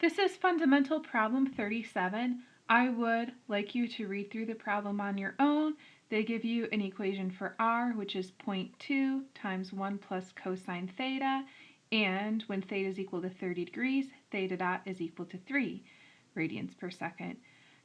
This is fundamental problem 37. I would like you to read through the problem on your own. They give you an equation for r, which is 0.2 times 1 plus cosine theta, and when theta is equal to 30 degrees, theta dot is equal to 3 radians per second.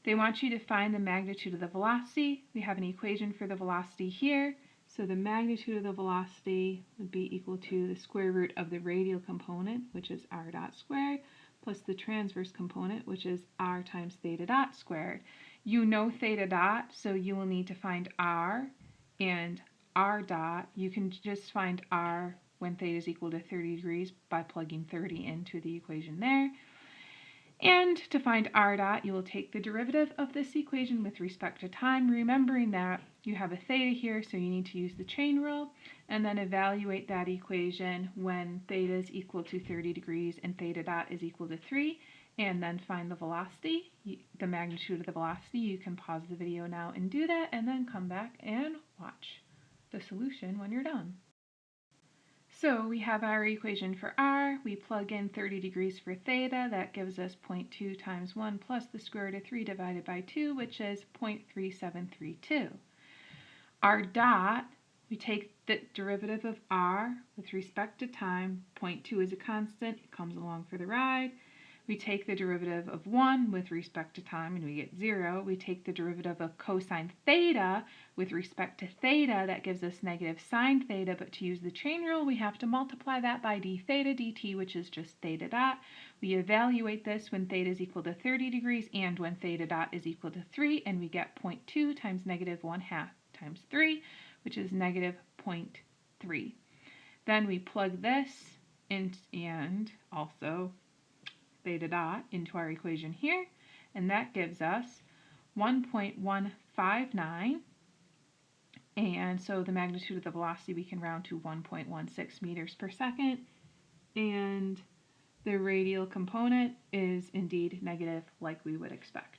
They want you to find the magnitude of the velocity. We have an equation for the velocity here. So the magnitude of the velocity would be equal to the square root of the radial component, which is r dot squared, plus the transverse component, which is r times theta dot squared. You know theta dot, so you will need to find r, and r dot, you can just find r when theta is equal to 30 degrees by plugging 30 into the equation there. And to find r dot, you will take the derivative of this equation with respect to time, remembering that you have a theta here, so you need to use the chain rule, and then evaluate that equation when theta is equal to 30 degrees and theta dot is equal to 3, and then find the velocity, the magnitude of the velocity. You can pause the video now and do that, and then come back and watch the solution when you're done. So we have our equation for r, we plug in 30 degrees for theta, that gives us 0.2 times 1 plus the square root of 3 divided by 2, which is 0.3732. R dot, we take the derivative of r with respect to time. 0.2 is a constant, it comes along for the ride. We take the derivative of 1 with respect to time and we get 0. We take the derivative of cosine theta with respect to theta, that gives us negative sine theta, but to use the chain rule we have to multiply that by d theta dt, which is just theta dot. We evaluate this when theta is equal to 30 degrees and when theta dot is equal to 3, and we get 0.2 times negative 1/2 times 3, which is negative 0.3. Then we plug this in and also theta dot into our equation here, and that gives us 1.159, and so the magnitude of the velocity we can round to 1.16 meters per second, and the radial component is indeed negative like we would expect.